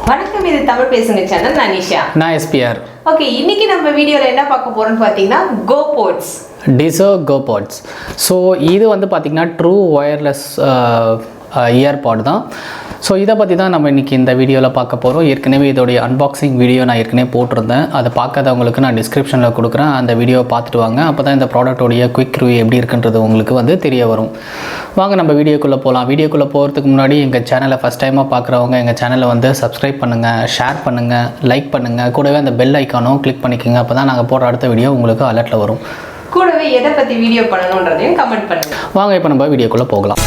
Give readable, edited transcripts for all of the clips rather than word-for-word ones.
வணக்கம், இது தமிழ் பேசுங்க சேனல். நான் நிஷா. நான் SPR. ஓகே, இன்னைக்கு நம்ம வீடியோல என்ன பார்க்க போறோம்னு பாத்தீங்கன்னா GoPods. Dizo GoPods. ஸோ இது வந்து பார்த்தீங்கன்னா ட்ரூ ஒயர்லெஸ் இயர்பாட் தான். ஸோ இதை பற்றி தான் நம்ம இன்றைக்கி இந்த வீடியோவில் பார்க்க போகிறோம். ஏற்கனவே இதோடைய அன்பாக்சிங் வீடியோ நான் ஏற்கனவே போட்டிருந்தேன். அதை பார்க்காதவங்களுக்கு நான் டிஸ்கிரிப்ஷனில் கொடுக்குறேன். அந்த வீடியோவை பார்த்துட்டு வாங்க. அப்போ தான் இந்த ப்ராடக்டோடைய குயிக் ரிவ்யூ எப்படி இருக்குன்றது உங்களுக்கு வந்து தெரிய வரும். வாங்க நம்ம வீடியோக்குள்ளே போகலாம். வீடியோக்குள்ளே போகிறதுக்கு முன்னாடி எங்கள் சேனலை ஃபஸ்ட் டைமாக பார்க்குறவங்க எங்கள் சேனலை வந்து சப்ஸ்கிரைப் பண்ணுங்கள், ஷேர் பண்ணுங்கள், லைக் பண்ணுங்கள். கூடவே அந்த பெல் ஐக்கானும் கிளிக் பண்ணிக்கோங்க. அப்போ தான் நாங்கள் போடுற அடுத்த வீடியோ உங்களுக்கு அலர்ட்டில் வரும். கூடவே எதை பற்றி வீடியோ பண்ணணுன்றதையும் கமெண்ட் பண்ணுங்கள். வாங்க இப்போ நம்ம வீடியோக்குள்ளே போகலாம்.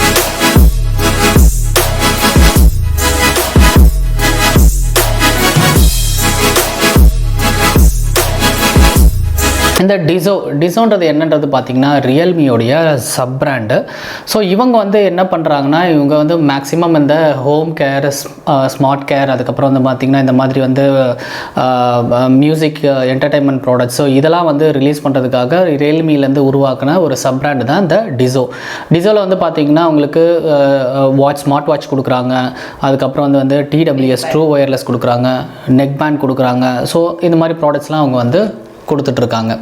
இந்த டிசோன்றது என்னன்றது பார்த்திங்கன்னா ரியல்மியோடைய சப் பிராண்டு. ஸோ இவங்க வந்து என்ன பண்ணுறாங்கன்னா, இவங்க வந்து மேக்ஸிமம் இந்த ஹோம் கேர், ஸ்மார்ட் கேர், அதுக்கப்புறம் வந்து பார்த்திங்கன்னா இந்த மாதிரி வந்து மியூசிக் என்டர்டைன்மெண்ட் ப்ராடக்ட்ஸ், ஸோ இதெல்லாம் வந்து ரிலீஸ் பண்ணுறதுக்காக ரியல்மிலேருந்து உருவாக்கின ஒரு சப் பிராண்டு தான் இந்த டிசோவில் வந்து பார்த்திங்கன்னா உங்களுக்கு ஸ்மார்ட் வாட்ச் கொடுக்குறாங்க. அதுக்கப்புறம் வந்து TWS ட்ரூ ஒயர்லெஸ் கொடுக்குறாங்க, நெக் பேண்ட் கொடுக்குறாங்க. ஸோ இந்த மாதிரி ப்ராடக்ட்ஸ்லாம் அவங்க வந்து கொடுத்துட்ருக்காங்க.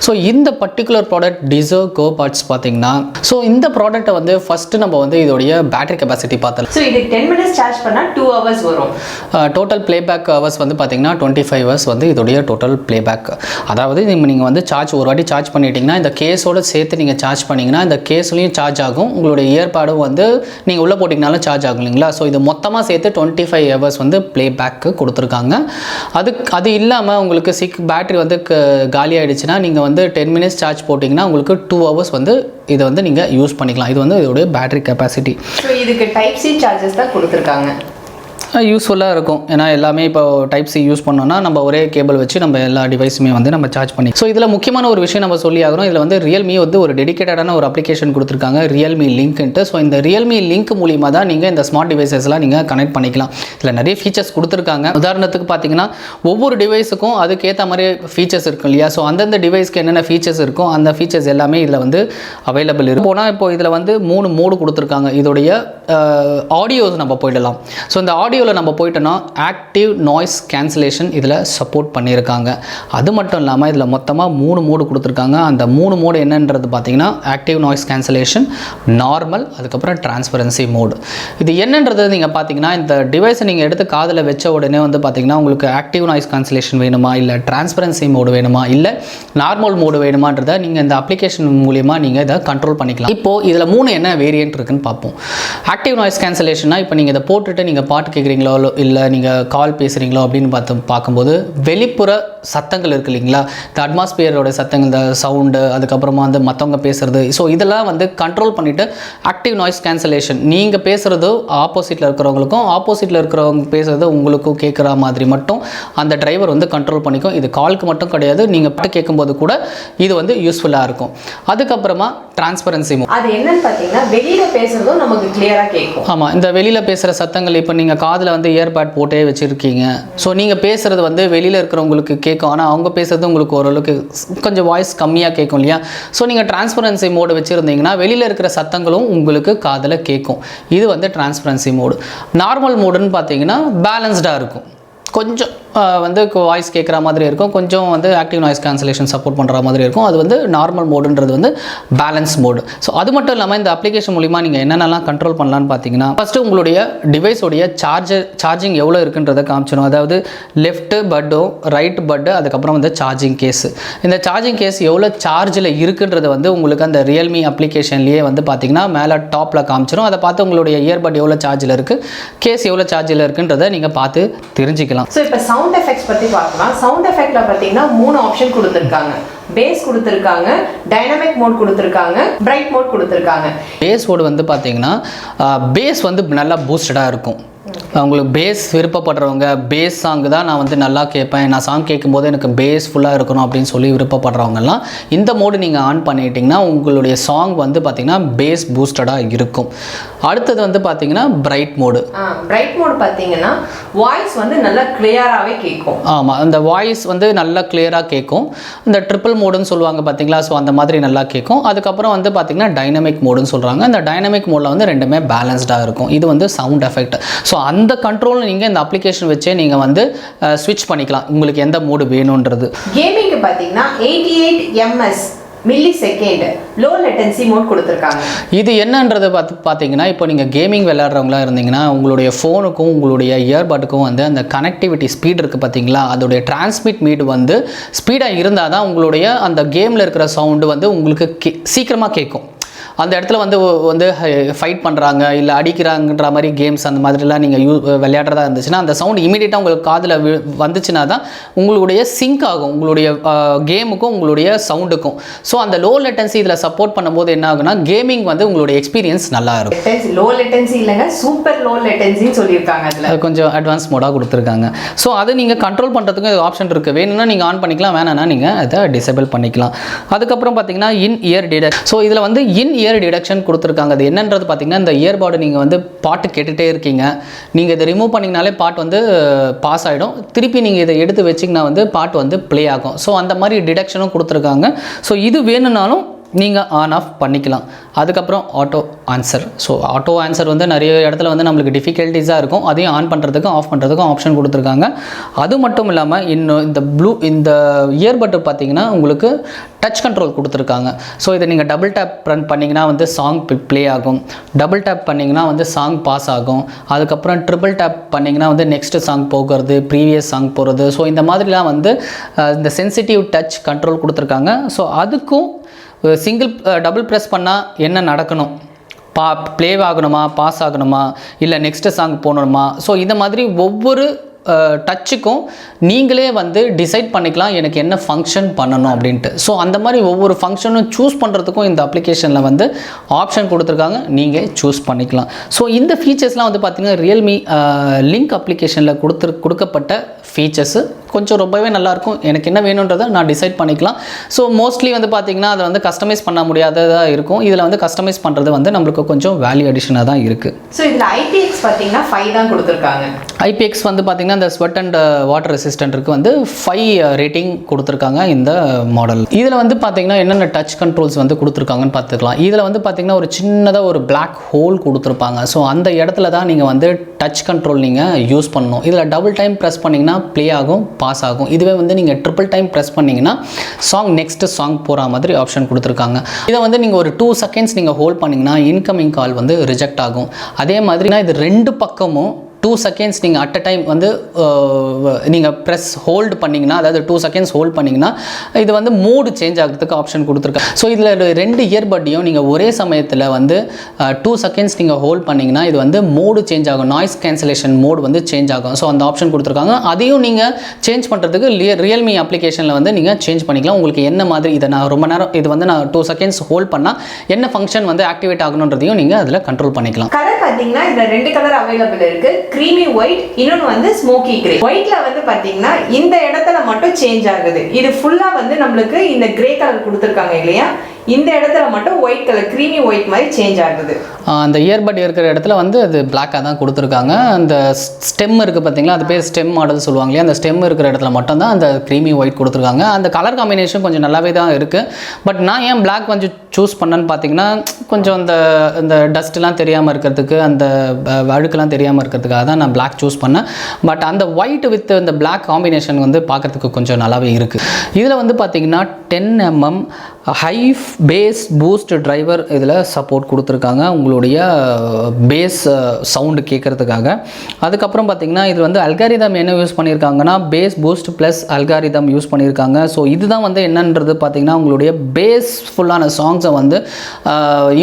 ஸோ இந்த பர்டிகுலர் ப்ராடக்ட் Dizo GoPods பார்த்தீங்கன்னா, ஸோ இந்த ப்ராடக்ட்டை வந்து ஃபஸ்ட்டு நம்ம வந்து இதோடைய பேட்டரி கெப்பாசிட்டி பார்த்தலாம். ஸோ இது 10 minutes சார்ஜ் பண்ணால் 2 hours வரும். டோட்டல் ப்ளேபேக் ஹவர்ஸ் வந்து பார்த்தீங்கன்னா 25 hours வந்து இதோடைய டோட்டல் ப்ளேபேக். அதாவது நீங்கள் வந்து ஒரு வாட்டி சார்ஜ் பண்ணிட்டீங்கன்னா, இந்த கேஸோடு சேர்த்து நீங்கள் சார்ஜ் பண்ணிங்கன்னா இந்த கேஸ்லையும் சார்ஜ் ஆகும், உங்களுடைய இயர்பாடும் வந்து நீங்கள் உள்ளே போட்டிங்கனாலும் சார்ஜ் ஆகும் இல்லைங்களா. ஸோ இது மொத்தமாக சேர்த்து 25 hours வந்து ப்ளேபேக்கு கொடுத்துருக்காங்க. அது இல்லாமல் உங்களுக்கு பேட்டரி வந்து காலி ஆகிடுச்சுன்னா நீங்கள் வந்து 10 minutes சார்ஜ் போட்டிங்கன்னா உங்களுக்கு 2 hours வந்து இதை வந்து நீங்கள் யூஸ் பண்ணிக்கலாம். இது வந்து இதோடைய பேட்டரி கெப்பாசிட்டி. ஸோ இதுக்கு டைப் சி சார்ஜஸ் தான் கொடுத்துருக்காங்க. யூஸ்ஃபுல்லாக இருக்கும். ஏன்னா எல்லாமே இப்போ டைப் சி யூஸ் பண்ணோன்னா நம்ம ஒரே கேபிள் வச்சு நம்ம எல்லா டிவைஸுமே வந்து நம்ம சார்ஜ் பண்ணி. ஸோ இதில் முக்கியமான ஒரு விஷயம் நம்ம சொல்லி ஆகிறோம். இதில் வந்து ரியல்மி வந்து ஒரு டெடிக்கேட்டடான ஒரு அப்ளிகேஷன் கொடுத்துருக்காங்க, ரியல்மி லிங்க்ன்ட்டு. ஸோ இந்த ரியல்மி லிங்க் மூலிமா தான் நீங்கள் இந்த ஸ்மார்ட் டிவைசஸ்லாம் நீங்கள் கனெக்ட் பண்ணிக்கலாம். இதில் நிறைய ஃபீச்சர்ஸ் கொடுத்துருக்காங்க. உதாரணத்துக்கு பார்த்தீங்கன்னா, ஒவ்வொரு டிவைஸுக்கும் அதுக்கேற்ற மாதிரி ஃபீச்சர்ஸ் இருக்கும் இல்லையா. ஸோ அந்தந்த டிவைஸ்க்கு என்னென்ன ஃபீச்சர்ஸ் இருக்கும் அந்த ஃபீச்சர்ஸ் எல்லாமே இதில் வந்து அவைலபிள் இருக்கும். போனால் இப்போ இதில் வந்து 3 மோடு கொடுத்துருக்காங்க. இதோடைய ஆடியோஸ் நம்ம போயிடலாம். ஸோ இந்த ஆடியோவில் நம்ம போயிட்டோன்னா ஆக்டிவ் நாய்ஸ் கேன்சலேஷன் இதில் சப்போர்ட் பண்ணியிருக்காங்க. அது மட்டும் இல்லாமல் இதில் மொத்தமாக 3 மோடு கொடுத்துருக்காங்க. அந்த 3 மோடு என்னன்றது பார்த்தீங்கன்னா ஆக்டிவ் நாய்ஸ் கேன்சலேஷன், நார்மல், அதுக்கப்புறம் டிரான்ஸ்பரன்சி மோடு. இது என்னன்றது நீங்கள் பார்த்தீங்கன்னா, இந்த டிவைஸை நீங்கள் எடுத்து காதில் வச்ச உடனே வந்து பார்த்தீங்கன்னா உங்களுக்கு ஆக்டிவ் நாய்ஸ் கேன்சலேஷன் வேணுமா, இல்லை டிரான்ஸ்பரன்சி மோடு வேணுமா, இல்லை நார்மல் மோடு வேணுமான்றதை நீங்கள் இந்த அப்ளிகேஷன் மூலிமா நீங்கள் இதை கண்ட்ரோல் பண்ணிக்கலாம். இப்போது இதில் 3 என்ன வேரியன்ட் இருக்குன்னு பார்ப்போம். ஆக்டிவ் நாய்ஸ் கேன்சலேஷன்னா இப்போ நீங்கள் இதை போட்டுட்டு நீங்கள் பாட்டு கேட்குறீங்களோ இல்லை நீங்கள் கால் பேசுகிறீங்களோ அப்படின்னு பார்க்கும்போது வெளிப்புற சத்தங்கள் இருக்குது இல்லைங்களா, இந்த அட்மாஸ்பியரோட சத்தங்கள், இந்த சவுண்டு, அதுக்கப்புறமா வந்து மற்றவங்க பேசுகிறது, ஸோ இதெல்லாம் வந்து கண்ட்ரோல் பண்ணிவிட்டு ஆக்டிவ் நாய்ஸ் கேன்சலேஷன் நீங்கள் பேசுகிறது ஆப்போசிட்டில் இருக்கிறவங்களுக்கும் ஆப்போசிட்டில் இருக்கிறவங்க பேசுகிறது உங்களுக்கும் கேட்குற மாதிரி மட்டும் அந்த டிரைவர் வந்து கண்ட்ரோல் பண்ணிக்கும். இது காலுக்கு மட்டும் கிடையாது, நீங்கள் பாட்டு கேட்கும்போது கூட இது வந்து யூஸ்ஃபுல்லாக இருக்கும். அதுக்கப்புறமா டிரான்ஸ்பரன்சி மோட். அது என்னன்னு பார்த்தீங்கன்னா, வெளியில் பேசுகிறதும் நமக்கு கிளியராக கேட்கும். ஆமாம், இந்த வெளியில் பேசுகிற சத்தங்கள் இப்போ நீங்கள் காதில் வந்து இயர்பேட் போட்டே வச்சுருக்கீங்க. ஸோ நீங்கள் பேசுகிறது வந்து வெளியில் இருக்கிறவங்களுக்கு கேட்கும், ஆனால் அவங்க பேசுகிறது உங்களுக்கு ஓரளவுக்கு கொஞ்சம் வாய்ஸ் கம்மியாக கேட்கும் இல்லையா. ஸோ நீங்கள் டிரான்ஸ்பரன்சி மோடு வச்சுருந்தீங்கன்னா வெளியில் இருக்கிற சத்தங்களும் உங்களுக்கு காதில் கேட்கும். இது வந்து டிரான்ஸ்பரன்சி மோடு. நார்மல் மோடுன்னு பார்த்தீங்கன்னா பேலன்ஸ்டாக இருக்கும். கொஞ்சம் வந்து வாய்ஸ் கேட்குற மாதிரி இருக்கும், கொஞ்சம் வந்து ஆக்டிவ் நாய்ஸ் கேன்சலேஷன் சப்போர்ட் பண்ணுற மாதிரி இருக்கும். அது வந்து நார்மல் மோடுன்றது வந்து பேலன்ஸ் மோடு. ஸோ அது மட்டும் இல்லாமல் இந்த அப்ளிகேஷன் மூலிமா நீங்கள் என்னென்னலாம் கண்ட்ரோல் பண்ணலான்னு பார்த்தீங்கன்னா, ஃபஸ்ட்டு உங்களுடைய டிவைஸோடைய சார்ஜிங் எவ்வளோ இருக்குன்றதை காமிச்சிடும். அதாவது லெஃப்ட்டு பட்டு, ரைட் பட்டு, அதுக்கப்புறம் வந்து சார்ஜிங் கேஸு. இந்த சார்ஜிங் கேஸ் எவ்வளோ சார்ஜில் இருக்குன்றது வந்து உங்களுக்கு அந்த ரியல்மி அப்ளிகேஷன்லேயே வந்து பார்த்தீங்கன்னா மேலே டாப்பில் காமிச்சிடும். அதை பார்த்து உங்களுடைய இயர்பட் எவ்வளோ சார்ஜில் இருக்குது, கேஸ் எவ்வளோ சார்ஜில் இருக்குன்றதை நீங்கள் பார்த்து தெரிஞ்சுக்கலாம். ஸோ இப்போ சவுண்ட் எஃபெக்ட்ஸ் பற்றி பார்க்கலாம். சவுண்ட் எஃபெக்ட்ல பார்த்தீங்கன்னா 3 ஆப்ஷன் கொடுத்துருக்காங்க. பேஸ் கொடுத்துருக்காங்க, டைனமிக் மோட் கொடுத்துருக்காங்க, பிரைட் மோட் கொடுத்துருக்காங்க. பேஸ் மோட் வந்து பார்த்தீங்கன்னா பேஸ் வந்து நல்லா பூஸ்டடாக இருக்கும். உங்களுக்கு பேஸ் விருப்பப்படுறவங்க, பேஸ் சாங் தான் நான் வந்து நல்லா கேட்பேன், நான் சாங் கேட்கும்போது எனக்கு பேஸ் ஃபுல்லாக இருக்கணும் அப்படின்னு சொல்லி விருப்பப்படுறவங்கலாம் இந்த மோடு நீங்கள் ஆன் பண்ணிட்டீங்கன்னா உங்களுடைய சாங் வந்து பார்த்தீங்கன்னா பேஸ் பூஸ்டடாக இருக்கும். அடுத்தது வந்து பார்த்தீங்கன்னா பிரைட் மோடு. பிரைட் மோடு பார்த்தீங்கன்னா வாய்ஸ் வந்து நல்லா கிளியராகவே கேட்கும். ஆமாம், அந்த வாய்ஸ் வந்து நல்லா கிளியராக கேட்கும். இந்த ட்ரிபிள் மோடுன்னு சொல்லுவாங்க பார்த்தீங்களா, ஸோ அந்த மாதிரி நல்லா கேட்கும். அதுக்கப்புறம் வந்து பார்த்தீங்கன்னா டைனமிக் மோடுன்னு சொல்கிறாங்க. இந்த டைனமிக் மோடில் வந்து ரெண்டுமே பேலன்ஸ்டாக இருக்கும். இது வந்து சவுண்ட் எஃபெக்ட். ஸோ அந்த கண்ட்ரோல் நீங்கள் இந்த அப்ளிகேஷன் வச்சே நீங்கள் வந்து ஸ்விட்ச் பண்ணிக்கலாம் உங்களுக்கு எந்த மோடு வேணுன்றது. கேமிங்க்கு பார்த்தீங்கன்னா 88 ms millisecond low latency mode கொடுத்துருக்காங்க. இது என்னன்றது பார்த்தீங்கன்னா இப்போ நீங்கள் கேமிங் விளையாடுறவங்களா இருந்தீங்கன்னா உங்களுடைய ஃபோனுக்கும் உங்களுடைய இயர்பட்டுக்கும் வந்து அந்த கனெக்டிவிட்டி ஸ்பீட் இருக்குது பார்த்தீங்களா, அதோடைய டிரான்ஸ்மிட் மீட் வந்து ஸ்பீடாக இருந்தால் தான் உங்களுடைய அந்த கேமில் இருக்கிற சவுண்டு வந்து உங்களுக்கு சீக்கிரமாக கேட்கும். அந்த இடத்துல வந்து ஃபைட் பண்ணுறாங்க இல்லை அடிக்கிறாங்கன்ற மாதிரி கேம்ஸ் அந்த மாதிரிலாம் நீங்கள் விளையாடுறதா இருந்துச்சுன்னா அந்த சவுண்ட் இமீடியட்டாக உங்களுக்கு காதில் வந்துச்சுன்னா தான் உங்களுடைய சிங்க் ஆகும் உங்களுடைய கேமுக்கும் உங்களுடைய சவுண்டுக்கும். ஸோ அந்த லோ லேட்டன்சி இதில் சப்போர்ட் பண்ணும்போது என்ன ஆகுனா கேமிங் வந்து உங்களுடைய எக்ஸ்பீரியன்ஸ் நல்லா இருக்கும். லோ லேட்டன்சி இல்லைங்க, சூப்பர் லோ லேட்டன்சின்னு சொல்லியிருக்காங்க. அதில் கொஞ்சம் அட்வான்ஸ் மோடாக கொடுத்துருக்காங்க. ஸோ அதை நீங்கள் கண்ட்ரோல் பண்ணுறதுக்கும் ஆப்ஷன் இருக்குது. வேணும்னா நீங்கள் ஆன் பண்ணிக்கலாம், வேணான்னா நீங்கள் அதை டிசேபிள் பண்ணிக்கலாம். அதுக்கப்புறம் பார்த்தீங்கன்னா இன் இயர் டிடெக்ட். ஸோ இதில் வந்து இன் இயர் டிடெக்ஷன் கொடுத்துருக்காங்க. அது என்னன்றது பார்த்தீங்கன்னா இந்த இயர்பாடு நீங்கள் வந்து பாட்டு கேட்டுகிட்டே இருக்கீங்க, நீங்கள் இதை ரிமூவ் பண்ணிங்கனாலே பாட்டு வந்து பாஸ் ஆகிடும், திருப்பி நீங்கள் இதை எடுத்து வச்சிங்கன்னா வந்து பாட்டு வந்து ப்ளே ஆகும். ஸோ அந்த மாதிரி டிடெக்ஷனும் கொடுத்துருக்காங்க. ஸோ இது வேணும்னாலும் நீங்கள் ஆன் ஆஃப் பண்ணிக்கலாம். அதுக்கப்புறம் auto answer. So auto answer வந்து நிறைய இடத்துல வந்து நம்மளுக்கு டிஃபிகல்ட்டிஸாக இருக்கும், அதையும் ஆன் பண்ணுறதுக்கும் ஆஃப் பண்ணுறதுக்கும் ஆப்ஷன் கொடுத்துருக்காங்க. அது மட்டும் இல்லாமல் இன்னும் இந்த இயர்பட்டு பார்த்தீங்கன்னா உங்களுக்கு டச் கண்ட்ரோல் கொடுத்துருக்காங்க. ஸோ இதை நீங்கள் டபுள் டேப் ரன் பண்ணிங்கன்னா வந்து சாங் ப்ளே ஆகும், டபுள் டேப் பண்ணிங்கன்னா வந்து சாங் பாஸ் ஆகும், அதுக்கப்புறம் ட்ரிபிள் டேப் பண்ணிங்கன்னா வந்து நெக்ஸ்ட்டு சாங் போகிறது, ப்ரீவியஸ் சாங் போகிறது. ஸோ இந்த மாதிரிலாம் வந்து இந்த சென்சிட்டிவ் டச் கண்ட்ரோல் கொடுத்துருக்காங்க. ஸோ அதுக்கும் சிங்கிள் டபுள் ப்ரெஸ் பண்ணால் என்ன நடக்கணும், ப்ளே ஆகணுமா, பாஸ் ஆகணுமா, இல்லை நெக்ஸ்ட்டு சாங் போகணுமா. ஸோ இந்த மாதிரி ஒவ்வொரு டச்சுக்கும் நீங்களே வந்து டிசைட் பண்ணிக்கலாம் எனக்கு என்ன ஃபங்க்ஷன் பண்ணணும் அப்படின்ட்டு. ஸோ அந்த மாதிரி ஒவ்வொரு ஃபங்க்ஷனும் சூஸ் பண்ணுறதுக்கும் இந்த அப்ளிகேஷனில் வந்து ஆப்ஷன் கொடுத்துருக்காங்க, நீங்கள் சூஸ் பண்ணிக்கலாம். ஸோ இந்த ஃபீச்சர்ஸ்லாம் வந்து பார்த்திங்கன்னா ரியல்மி லிங்க் அப்ளிகேஷனில் கொடுக்கப்பட்ட ஃபீச்சர்ஸு கொஞ்சம் ரொம்பவே நல்லாயிருக்கும். எனக்கு என்ன வேணுன்றதை நான் டிசைட் பண்ணிக்கலாம். ஸோ மோஸ்ட்லி வந்து பார்த்திங்கன்னா அதை வந்து கஸ்டமைஸ் பண்ண முடியாததாக இருக்கும். இதில் வந்து கஸ்டமைஸ் பண்ணுறது வந்து நம்மளுக்கு கொஞ்சம் வேல்யூ அடிஷனாக தான் இருக்குது. ஸோ இதில் IPX பார்த்திங்கன்னா 5 தான் கொடுத்துருக்காங்க. IPX வந்து பார்த்திங்கன்னா இந்த ஸ்வெட் அண்ட் வாட்டர் ரெசிஸ்டன்ட்ருக்கு வந்து 5 ரேட்டிங் கொடுத்துருக்காங்க இந்த மாடல். இதில் வந்து பார்த்திங்கன்னா என்னென்ன டச் கண்ட்ரோல்ஸ் வந்து கொடுத்துருக்காங்கன்னு பார்த்துக்கலாம். இதில் வந்து பார்த்திங்கன்னா ஒரு சின்னதாக ஒரு பிளாக் ஹோல் கொடுத்துருப்பாங்க. ஸோ அந்த இடத்துல தான் நீங்கள் வந்து டச் கண்ட்ரோல் நீங்கள் யூஸ் பண்ணணும். இதில் டபுள் டைம் ப்ரெஸ் பண்ணிங்கன்னா ப்ளே ஆகும், பாஸ் ஆகும். இதுவே வந்து நீங்கள் ட்ரிபிள் டைம் ப்ரெஸ் பண்ணிங்கன்னா சாங் நெக்ஸ்ட்டு சாங் போகிற மாதிரி ஆப்ஷன் கொடுத்துருக்காங்க. இதை வந்து நீங்கள் ஒரு 2 செகண்ட்ஸ் நீங்கள் ஹோல்ட் பண்ணிங்கன்னா இன்கமிங் கால் வந்து ரிஜெக்ட் ஆகும். அதே மாதிரினா இது 2 பக்கமும் 2 செகண்ட்ஸ் நீங்கள் அட் அ டைம் வந்து நீங்கள் ப்ரெஸ் ஹோல்டு பண்ணிங்கன்னா, அதாவது 2 செகண்ட்ஸ் ஹோல்ட் பண்ணிங்கன்னா இது வந்து மோடு சேஞ்ச் ஆகிறதுக்கு ஆப்ஷன் கொடுத்துருக்காங்க. ஸோ இதில் 2 இயர்பட்டையும் நீங்கள் ஒரே சமயத்தில் வந்து 2 செகண்ட்ஸ் நீங்கள் ஹோல்ட் பண்ணிங்கன்னா இது வந்து மோடு சேஞ்ச் ஆகும், நாய்ஸ் கேன்சலேஷன் மோடு வந்து சேஞ்ச் ஆகும். ஸோ அந்த ஆப்ஷன் கொடுத்துருக்காங்க. அதையும் நீங்கள் சேஞ்ச் பண்ணுறதுக்கு ரியல்மி அப்ளிகேஷனில் வந்து நீங்கள் சேஞ்ச் பண்ணிக்கலாம். உங்களுக்கு என்ன மாதிரி இதை நான் ரொம்ப நேரம் இது வந்து நான் 2 செகண்ட்ஸ் ஹோல்ட் பண்ணால் என்ன ஃபங்க்ஷன் வந்து ஆக்டிவேட் ஆகணுன்றதையும் நீங்கள் அதில் கண்ட்ரோல் பண்ணிக்கலாம். கலர் பார்த்தீங்கன்னா இதில் 2 கலர் அவைலபிள் இருக்குது. creamy white, இன்னொன்று வந்து smoky gray. ஒயிட்ல வந்து பாத்தீங்கன்னா இந்த இடத்துல மட்டும் சேஞ்ச் ஆகுது. இது ஃபுல்லா வந்து நம்மளுக்கு இந்த கிரே கலர் கொடுத்துருக்காங்க இல்லையா, இந்த இடத்துல மட்டும் ஒயிட் கலர் creamy white மாதிரி சேஞ்ச் ஆகுது. அந்த இயர்பட் இருக்கிற இடத்துல வந்து அது பிளாக்காக தான் கொடுத்துருக்காங்க. அந்த ஸ்டெம் இருக்குது பார்த்தீங்களா, அது பேர் ஸ்டெம் மாடல் சொல்லுவாங்க இல்லையா, அந்த ஸ்டெம் இருக்கிற இடத்துல மட்டும் தான் அந்த creamy white கொடுத்துருக்காங்க. அந்த கலர் காம்பினேஷன் கொஞ்சம் நல்லாவே தான் இருக்குது. பட் நான் ஏன் பிளாக் கொஞ்சம் சூஸ் பண்ணேன்னு பார்த்தீங்கன்னா கொஞ்சம் அந்த டஸ்ட்லாம் தெரியாமல் இருக்கிறதுக்கு, அந்த அழுக்கெல்லாம் தெரியாமல் இருக்கிறதுக்காக தான் நான் பிளாக் சூஸ் பண்ணேன். பட் அந்த ஒயிட் வித் இந்த பிளாக் காம்பினேஷன் வந்து பார்க்குறதுக்கு கொஞ்சம் நல்லாவே இருக்குது. இதில் வந்து பார்த்தீங்கன்னா 10mm high base boost driver இதில் சப்போர்ட் கொடுத்துருக்காங்க உங்களுடைய பேஸ் சவுண்டு கேட்குறதுக்காக. அதுக்கப்புறம் பார்த்திங்கன்னா இது வந்து அல்காரிதம் என்ன யூஸ் பண்ணியிருக்காங்கன்னா base boost plus algorithm use பண்ணியிருக்காங்க. ஸோ இதுதான் வந்து என்னன்றது பார்த்திங்கன்னா உங்களுடைய பேஸ் ஃபுல்லான சாங்ஸை வந்து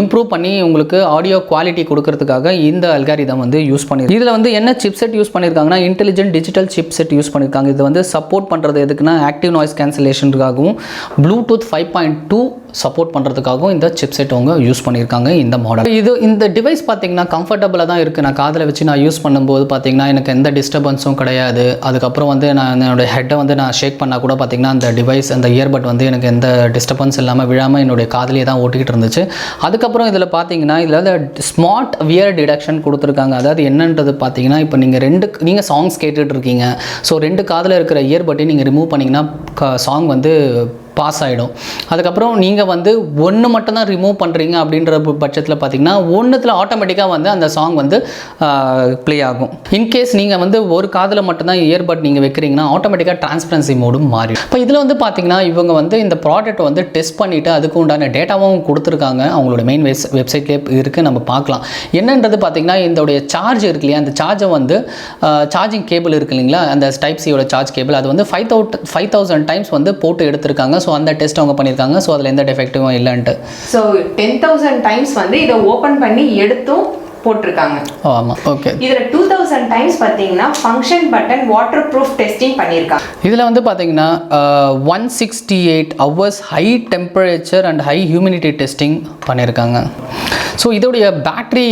இம்ப்ரூவ் பண்ணி உங்களுக்கு ஆடியோ குவாலிட்டி கொடுக்கறதுக்காக இந்த அல்காரிதம் வந்து யூஸ் பண்ணியிருக்காங்க. இதில் வந்து என்ன சிப்செட் யூஸ் பண்ணியிருக்காங்கன்னா இன்டெலிஜென்ட் டிஜிட்டல் சிப்செட் யூஸ் பண்ணியிருக்காங்க. இது வந்து சப்போர்ட் பண்ணுறது எதுக்குன்னா ஆக்டிவ் நாய்ஸ் கேன்சலேஷனுக்காகவும் ப்ளூடூத் 5.2 சப்போர்ட் பண்ணுறதுக்காகவும் இந்த சிப்செட் அவங்க யூஸ் பண்ணியிருக்காங்க இந்த மாடல். இந்த டிவைஸ் பார்த்தீங்கன்னா கம்ஃபர்டபுளாக தான் இருக்குது. நான் காதில் வச்சு நான் யூஸ் பண்ணும்போது பார்த்தீங்கன்னா எனக்கு எந்த டிஸ்டர்பன்ஸும் கிடையாது. அதுக்கப்புறம் வந்து நான் என்னோடய ஹெட்டை வந்து நான் ஷேக் பண்ணால் கூட பார்த்தீங்கன்னா அந்த டிவைஸ் அந்த இயர்பட் வந்து எனக்கு எந்த டிஸ்டர்பன்ஸ் இல்லாமல் விழாமல் என்னுடைய காதிலே தான் ஓட்டிக்கிட்டு இருந்துச்சு. அதுக்கப்புறம் இதில் பார்த்தீங்கன்னா இதில் ஸ்மார்ட் வியர் டிடெக்ஷன் கொடுத்துருக்காங்க. அதாவது என்னன்றது பார்த்தீங்கன்னா இப்போ நீங்கள் சாங்ஸ் கேட்டுட்டு இருக்கீங்க. ஸோ 2 காதில் இருக்கிற இயர்பட்டையும் நீங்கள் ரிமூவ் பண்ணிங்கன்னா சாங் வந்து பாஸ் ஆகிடும். அதுக்கப்புறம் நீங்கள் வந்து ஒன்று மட்டும் தான் ரிமூவ் பண்ணுறீங்க அப்படின்ற பட்சத்தில் பார்த்தீங்கன்னா ஒன்றுத்தில் ஆட்டோமேட்டிக்காக வந்து அந்த சாங் வந்து ப்ளே ஆகும். இன்கேஸ் நீங்கள் வந்து ஒரு காதில் மட்டும்தான் இயர்பட் நீங்கள் வைக்கிறீங்கன்னா ஆட்டோமேட்டிக்காக டிரான்ஸ்பரன்சி மோடும் மாறிடும். இப்போ இதில் வந்து பார்த்தீங்கன்னா இவங்க வந்து இந்த ப்ராடக்ட் வந்து டெஸ்ட் பண்ணிவிட்டு அதுக்கு உண்டான டேட்டாவும் கொடுத்துருக்காங்க. அவங்களோட மெயின் வெப்சைட்லேயே இருக்குது, நம்ம பார்க்கலாம். என்னன்றது பார்த்தீங்கன்னா இதோடைய சார்ஜ் இருக்கு இல்லையா, அந்த சார்ஜை வந்து சார்ஜிங் கேபிள் இருக்குது இல்லைங்களா, அந்த டைப் சியோட சார்ஜ் கேபிள், அது வந்து 5000 டைம்ஸ் வந்து போட்டு எடுத்திருக்காங்க. ஸோ அந்த டெஸ்ட் அவங்க பண்ணியிருக்காங்க. ஸோ அதில் எந்த டெஃபெக்டிவும் இல்லைன்ட்டு. ஸோ 10,000 டைம்ஸ் வந்து இதை ஓப்பன் பண்ணி எடுத்தும் போட்டிருக்காங்க. ஆமாம், ஓகே. இதில் 2000 டைம்ஸ் பார்த்தீங்கன்னா function button water proof testing பண்ணியிருக்காங்க. இதில் வந்து பார்த்தீங்கன்னா 168 hours high temperature and high humidity testing பண்ணியிருக்காங்க. ஸோ இதோடைய பேட்ரி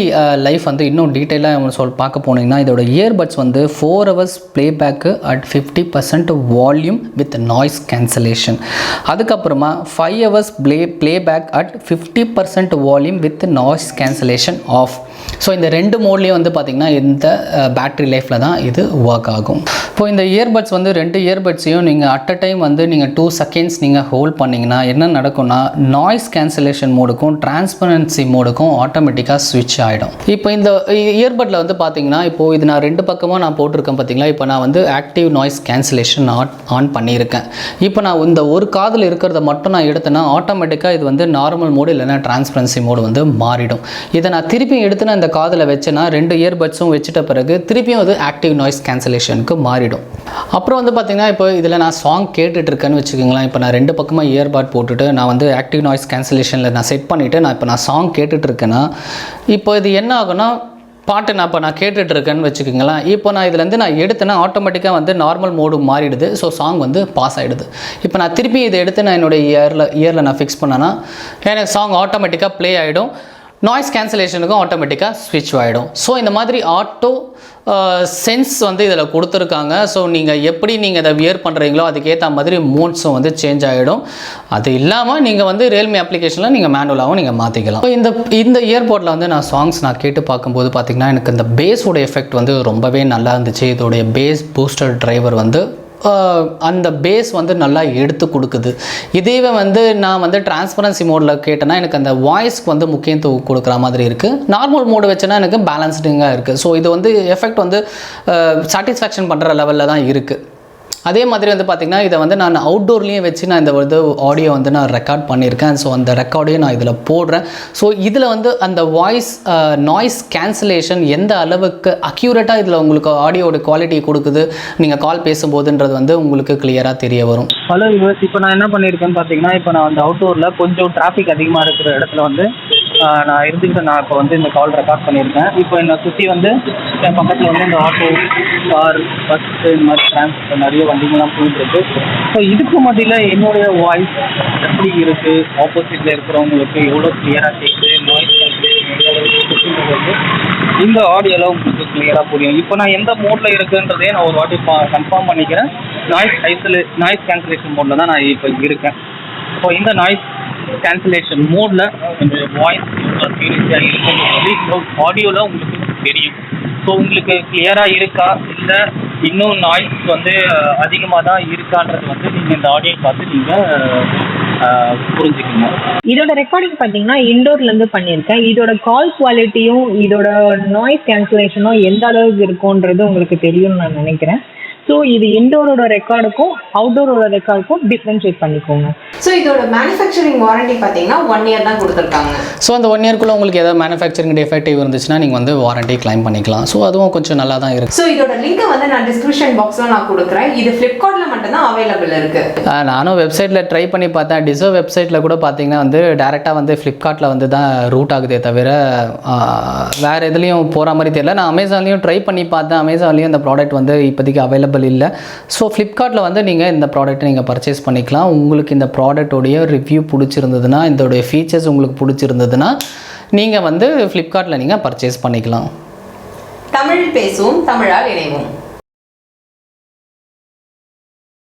லைஃப் வந்து இன்னும் டீட்டெயிலாக பார்க்க போனீங்கன்னா இதோட இயர்பட்ஸ் வந்து 4 hours playback at 50% volume with noise cancellation. அதுக்கப்புறமா 5 hours playback at 50% volume with noise cancellation off. So இந்த ரெண்டு மோட்லேயும் வந்து பார்த்திங்கன்னா இந்த பேட்ரி லைஃப்பில் தான் இது ஒர்க் ஆகும். இப்போ இந்த இயர்பட்ஸ் வந்து ரெண்டு இயர்பட்ஸையும் நீங்கள் அட் அ டைம் வந்து நீங்கள் 2 seconds நீங்கள் ஹோல்ட் பண்ணிங்கன்னா என்ன நடக்கும்னா நாய்ஸ் கேன்சலேஷன் மோடுக்கும் டிரான்ஸ்பரன்சி மோடுக்கும் ஆட்டோமேட்டிக்காக ஸ்விட்ச் ஆகிடும். இப்போ இந்த இயர்பட்டில் வந்து பார்த்திங்கன்னா இப்போது இது நான் ரெண்டு பக்கமாக நான் போட்டிருக்கேன் பார்த்திங்களா. இப்போ நான் வந்து ஆக்டிவ் நாய்ஸ் கேன்சலேஷன் ஆன் பண்ணியிருக்கேன். இப்போ நான் இந்த ஒரு காதில் இருக்கிறத மட்டும் நான் எடுத்தேன்னா ஆட்டோமேட்டிக்காக இது வந்து நார்மல் மோடு இல்லைன்னா டிரான்ஸ்பரன்சி மோடு வந்து மாறிடும். இதை நான் திருப்பி எடுத்து நான் இந்த காதில் வச்சேன்னா ரெண்டு இயர்பட்ஸும் வச்சுட்ட பிறகு திருப்பியும் அது ஆக்டிவ் நாய்ஸ் கேன்சலேஷனுக்கு மாறிடும். அப்புறம் வந்து பார்த்திங்கன்னா இப்போ இதில் நான் சாங் கேட்டுட்ருக்கேன்னு வச்சுக்கோங்களேன். இப்போ நான் ரெண்டு பக்கமாக இயர்பட் போட்டுட்டு நான் வந்து ஆக்டிவ் நாய்ஸ் கேன்சலேஷனில் நான் செட் பண்ணிவிட்டு நான் சாங் கேட்டுட்ருக்கேன்னா இப்போ இது என்ன ஆகும்னா பாட்டு நான் கேட்டுட்ருக்கேன்னு வச்சுக்கோங்களேன். இப்போ நான் இதுலேருந்து நான் எடுத்தேன்னா ஆட்டோமேட்டிக்காக வந்து நார்மல் மோடு மாறிடுது. ஸோ சாங் வந்து பாஸ் ஆகிடுது. இப்போ நான் திருப்பி இதை எடுத்து நான் என்னுடைய இயரில் நான் ஃபிக்ஸ் பண்ணேன்னா எனக்கு சாங் ஆட்டோமேட்டிக்காக ப்ளே ஆகிடும். நாய்ஸ் கேன்சலேஷனுக்கும் ஆட்டோமேட்டிக்காக ஸ்விட்ச் ஆகிடும். ஸோ இந்த மாதிரி ஆட்டோ சென்ஸ் வந்து இதில் கொடுத்துருக்காங்க. ஸோ நீங்கள் எப்படி நீங்கள் இதை வியர் பண்ணுறீங்களோ அதுக்கேற்ற மாதிரி மோட்ஸும் வந்து சேஞ்ச் ஆகிடும். அது இல்லாமல் நீங்கள் வந்து ரியல்மி அப்ளிகேஷனில் நீங்கள் மேனுவலாகவும் நீங்கள் மாற்றிக்கலாம். இந்த இயர்போர்ட்டில் வந்து நான் கேட்டு பார்க்கும்போது பார்த்திங்கன்னா எனக்கு இந்த பேஸோட எஃபெக்ட் வந்து ரொம்பவே நல்லா இருந்துச்சு. இதோடைய பேஸ் பூஸ்டர் டிரைவர் வந்து அந்த பேஸ் வந்து நல்லா எடுத்து கொடுக்குது. இதேவே வந்து நான் வந்து டிரான்ஸ்பரன்சி மோடில் கேட்டேன்னா எனக்கு அந்த வாய்ஸ்க்கு வந்து முக்கியத்துவம் கொடுக்குற மாதிரி இருக்குது. நார்மல் மோடு வச்சேன்னா எனக்கு பேலன்ஸ்டிங்காக இருக்குது. ஸோ இது வந்து எஃபெக்ட் வந்து சாட்டிஸ்ஃபேக்ஷன் பண்ணுற லெவலில் தான் இருக்குது. அதே மாதிரி வந்து பார்த்திங்கன்னா இதை வந்து நான் அவுட்டோர்லேயும் வச்சு நான் இந்த வந்து ஆடியோ வந்து நான் ரெக்கார்ட் பண்ணியிருக்கேன். ஸோ அந்த ரெக்கார்டையும் நான் இதில் போடுறேன். ஸோ இதில் வந்து அந்த வாய்ஸ் நாய்ஸ் கேன்சலேஷன் எந்த அளவுக்கு அக்யூரேட்டாக இதில் உங்களுக்கு ஆடியோட குவாலிட்டி கொடுக்குது நீங்கள் கால் பேசும்போதுன்றது வந்து உங்களுக்கு கிளியராக தெரிய வரும். ஹலோ யூஸ், இப்போ நான் என்ன பண்ணியிருக்கேன்னு பார்த்தீங்கன்னா இப்போ நான் அந்த அவுட்டோரில் கொஞ்சம் டிராஃபிக் அதிகமாக இருக்கிற இடத்துல வந்து நான் இருந்துக்கிட்டு நான் இப்போ வந்து இந்த கால் ரெக்கார்ட் பண்ணியிருக்கேன். இப்போ என்னை சுற்றி வந்து என் பக்கத்தில் வந்து இந்த ஆட்டோ, கார், பஸ்ஸு இந்த மாதிரி டிரான்ஸ்போர்ட் நிறைய வண்டிங்கெல்லாம் போயிட்டுருக்கு. ஸோ இதுக்கு மத்தியில் என்னுடைய வாய்ஸ் எப்படி இருக்குது, ஆப்போசிட்டில் இருக்கிறவங்களுக்கு எவ்வளோ கிளியராக கேட்குது, நாய்ஸ் கேன்சலேஷன் எந்த அளவுக்கு இருக்குன்றது இந்த ஆடியோவில் உங்களுக்கு கிளியராக புரியும். இப்போ நான் எந்த மோடில் இருக்குன்றதே நான் ஒரு வாட்டி கன்ஃபார்ம் பண்ணிக்கிறேன். நாய்ஸ் கேன்சலேஷன் மோடில் தான் நான் இப்போ இருக்கேன். ஸோ இந்த நாய்ஸ் கேன்சலேஷன் மோடில் கொஞ்சம் வாய்ஸ் அக்யூரேசியாக இருக்குன்றது இந்த ஆடியோவில் உங்களுக்கு தெரியும். ஸோ உங்களுக்கு கிளியராக இருக்கா இல்லை இன்னும் நாய்ஸ் வந்து அதிகமாக தான் இருக்கான்றது வந்து நீங்கள் இந்த ஆடியோ பார்த்து நீங்கள் புரிஞ்சுக்கணும். இதோட ரெக்கார்டிங் பார்த்தீங்கன்னா இண்டோர்லேருந்து பண்ணியிருக்கேன். இதோட கால் குவாலிட்டியும் இதோட நாய்ஸ் கேன்சலேஷனும் எந்த அளவுக்கு இருக்கும்ன்றது உங்களுக்கு தெரியும்னு நான் நினைக்கிறேன். ஸோ இது இண்டோரோட ரெக்கார்டுக்கும் அவுட்டோரோட ரெக்கார்டுக்கும் டிஃப்ரென்ஷியேட் பண்ணிக்கோங்க. ஸோ இதோட மேனுஃபேக்சரிங் வாரண்டி பார்த்தீங்கன்னா 1 year தான் கொடுத்துருக்காங்க. ஸோ அந்த 1 yearக்குள்ளே உங்களுக்கு ஏதாவது மேனுஃபேக்சரிங் டிஃபெக்டிவ் இருந்துச்சுன்னா நீங்கள் வந்து வாரண்டி கிளைம் பண்ணிக்கலாம். ஸோ அதுவும் கொஞ்சம் நல்லா தான் இருக்குது. ஸோ இதோட லிங்க்கை வந்து நான் டிஸ்கிரிப்ஷன் பாக்ஸில் நான் கொடுக்குறேன். இது ஃப்ளிப்கார்ட்டில் மட்டும்தான் அவைலபிள் இருக்குது. நானும் வெப்சைட்டில் ட்ரை பண்ணி பார்த்தேன். டிசோ வெப்சைட்டில் கூட பார்த்தீங்கன்னா வந்து டேரெக்டாக வந்து ஃப்ளிப்கார்ட்டில் வந்து தான் ரூட் ஆகுதே தவிர வேறு எதுலேயும் போகிற மாதிரி தெரியல. நான் அமேசான்லேயும் ட்ரை பண்ணி பார்த்தேன். அமேசான்லேயும் இந்த ப்ராடக்ட் வந்து இப்போதைக்கு அவைலபிள் இல்லை. ஸோ ஃப்ளிப்கார்ட்டில் வந்து நீங்கள் இந்த ப்ராடக்ட்டை நீங்கள் பர்ச்சேஸ் பண்ணிக்கலாம். உங்களுக்கு இந்த ப்ராடக்டோடைய ரிவ்யூ பிடிச்சிருந்ததுன்னா, இதோடைய ஃபீச்சர்ஸ் உங்களுக்கு பிடிச்சிருந்ததுன்னா நீங்கள் வந்து ஃப்ளிப்கார்ட்டில் நீங்கள் பர்ச்சேஸ் பண்ணிக்கலாம். தமிழ் பேசுவோம், தமிழால் இணைவோம்.